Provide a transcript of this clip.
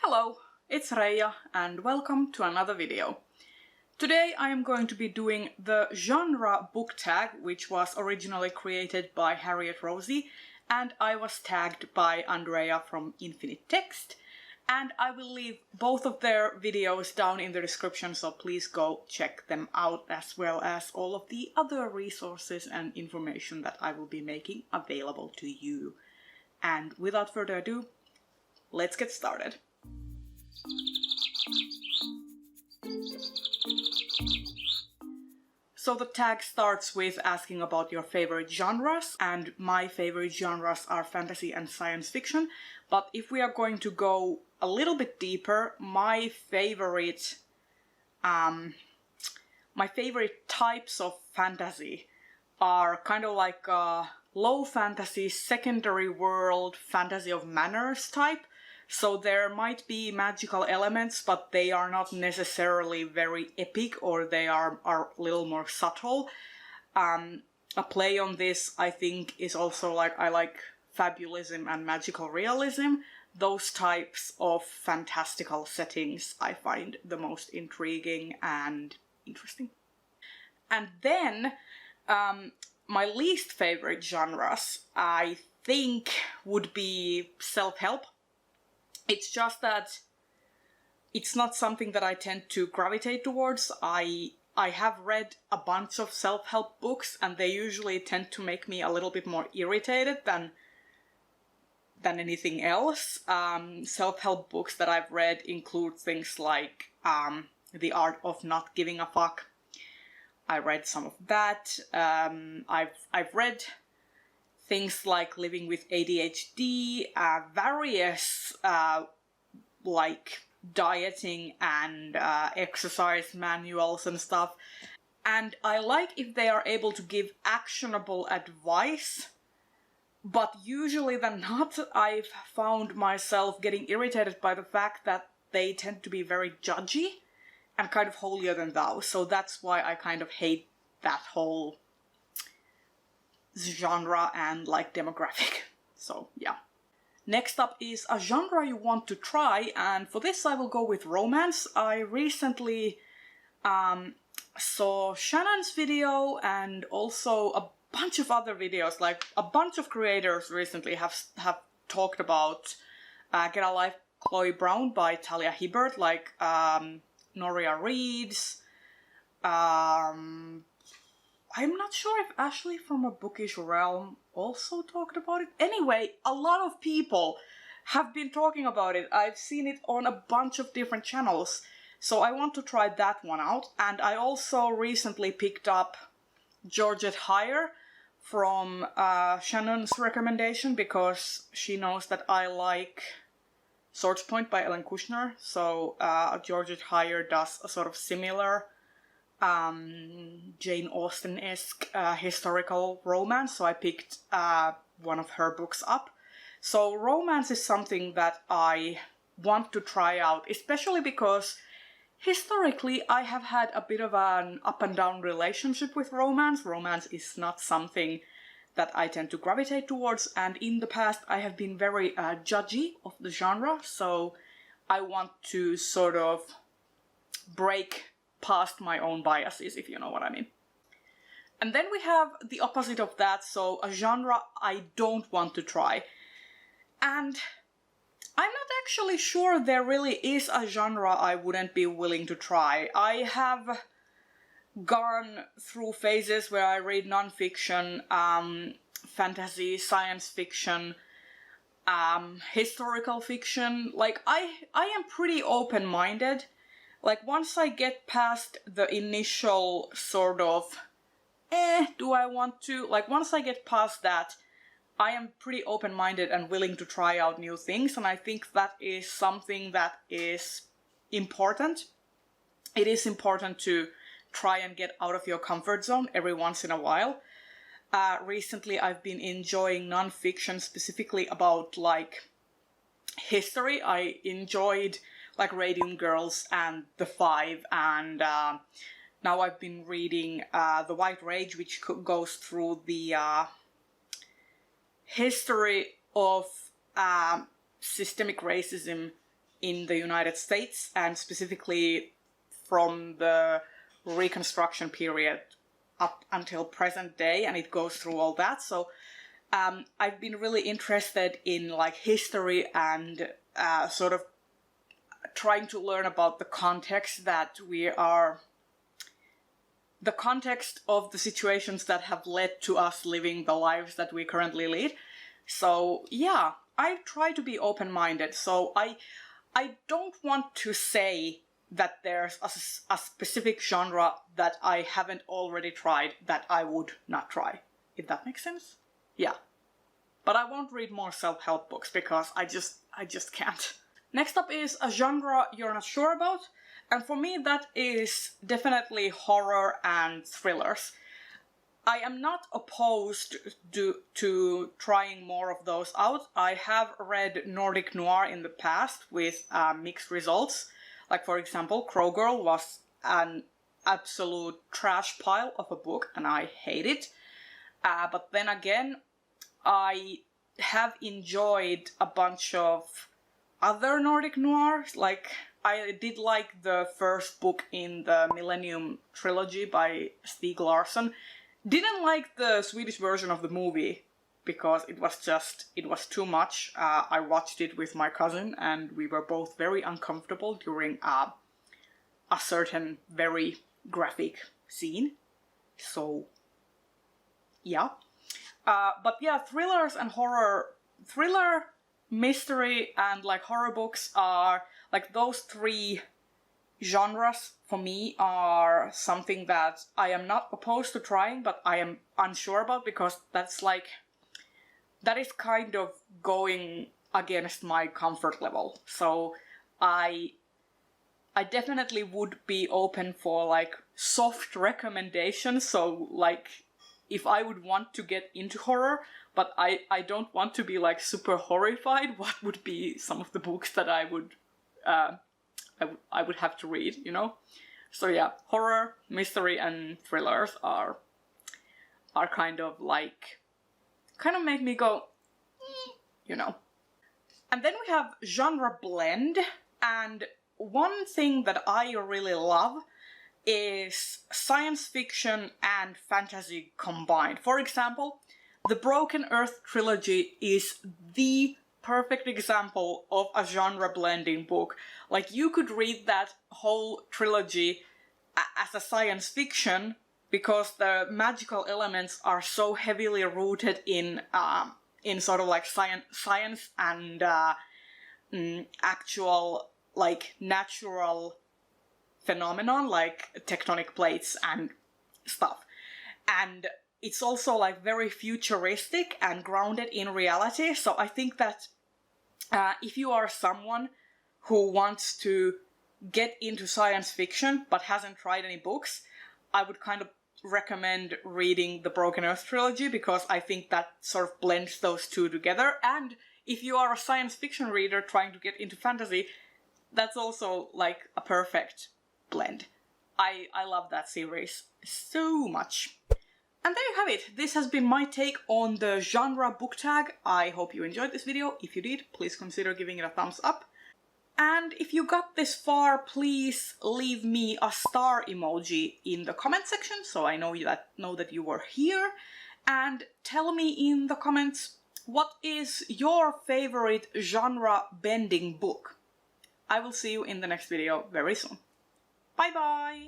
Hello, it's Reija and welcome to another video. Today I am going to be doing the genre book tag, which was originally created by Harriet Rosie, and I was tagged by Andreea from Infinite Text, and I will leave both of their videos down in the description, so please go check them out, as well as all of the other resources and information that I will be making available to you. And without further ado, let's get started. So the tag starts with asking about your favorite genres, and my favorite genres are fantasy and science fiction. But if we are going to go a little bit deeper, my favorite types of fantasy are kind of like low fantasy, secondary world, fantasy of manners type. So there might be magical elements, but they are not necessarily very epic, or they are a little more subtle. A play on this, I think, is also like, I like fabulism and magical realism. Those types of fantastical settings I find the most intriguing and interesting. And then, my least favorite genres, I think, would be self-help. It's just that it's not something that I tend to gravitate towards. I have read a bunch of self-help books, and they usually tend to make me a little bit more irritated than anything else. Self-help books that I've read include things like The Art of Not Giving a Fuck. I read some of that. I've read things like Living with ADHD, various like dieting and exercise manuals and stuff. And I like if they are able to give actionable advice, but usually than not, I've found myself getting irritated by the fact that they tend to be very judgy and kind of holier than thou. So that's why I kind of hate that whole genre and like demographic. So yeah. Next up is a genre you want to try, and for this I will go with romance. I recently saw Shannon's video and also a bunch of other videos, like a bunch of creators recently have talked about Get a Life Chloe Brown by Talia Hibbert, like Noria Reads. I'm not sure if Ashley from A Bookish Realm also talked about it. Anyway, a lot of people have been talking about it. I've seen it on a bunch of different channels, so I want to try that one out. And I also recently picked up Georgette from Shannon's recommendation, because she knows that I like Source Point by Ellen Kushner. So Georgette does a sort of similar Jane Austen-esque historical romance, so I picked one of her books up. So romance is something that I want to try out, especially because historically I have had a bit of an up and down relationship with romance. Romance is not something that I tend to gravitate towards, and in the past I have been very judgy of the genre, so I want to sort of break past my own biases, if you know what I mean. And then we have the opposite of that, so a genre I don't want to try. And I'm not actually sure there really is a genre I wouldn't be willing to try. I have gone through phases where I read nonfiction, fantasy, science fiction, historical fiction. Like, I am pretty open-minded. Like, once I get past the initial sort of, do I want to? Like, once I get past that, I am pretty open-minded and willing to try out new things, and I think that is something that is important. It is important to try and get out of your comfort zone every once in a while. Recently I've been enjoying nonfiction, specifically about, like, history. I enjoyed like Radium Girls and The Five, and now I've been reading The White Rage, which goes through the history of systemic racism in the United States, and specifically from the Reconstruction period up until present day, and it goes through all that. So I've been really interested in like history and sort of trying to learn about the context the context of the situations that have led to us living the lives that we currently lead. So yeah, I try to be open-minded. So I don't want to say that there's a specific genre that I haven't already tried that I would not try, if that makes sense. Yeah. But I won't read more self-help books because I just can't. Next up is a genre you're not sure about. And for me, that is definitely horror and thrillers. I am not opposed to trying more of those out. I have read Nordic noir in the past with mixed results. Like, for example, Crow Girl was an absolute trash pile of a book, and I hate it. But then again, I have enjoyed a bunch of other Nordic noirs. Like, I did like the first book in the Millennium trilogy by Stieg Larsson. Didn't like the Swedish version of the movie because it was too much. I watched it with my cousin and we were both very uncomfortable during a certain very graphic scene. So, yeah. But yeah, thrillers and thriller, mystery, and like horror books are like those three genres for me are something that I am not opposed to trying, but I am unsure about because that is kind of going against my comfort level. So I definitely would be open for like soft recommendations. So like if I would want to get into horror, but I don't want to be like super horrified, what would be some of the books that I would have to read, you know? So yeah, horror, mystery, and thrillers are kind of make me go, you know. And then we have genre blend, and one thing that I really love is science fiction and fantasy combined. For example, the Broken Earth trilogy is the perfect example of a genre blending book. Like, you could read that whole trilogy as a science fiction because the magical elements are so heavily rooted in sort of like science and actual like natural phenomenon like tectonic plates and stuff. And it's also like very futuristic and grounded in reality. So I think that if you are someone who wants to get into science fiction but hasn't tried any books, I would kind of recommend reading the Broken Earth trilogy because I think that sort of blends those two together. And if you are a science fiction reader trying to get into fantasy, that's also like a perfect blend. I love that series so much. And there you have it. This has been my take on the genre book tag. I hope you enjoyed this video. If you did, please consider giving it a thumbs up. And if you got this far, please leave me a star emoji in the comment section so I know that you were here. And tell me in the comments, what is your favorite genre bending book? I will see you in the next video very soon. Bye bye!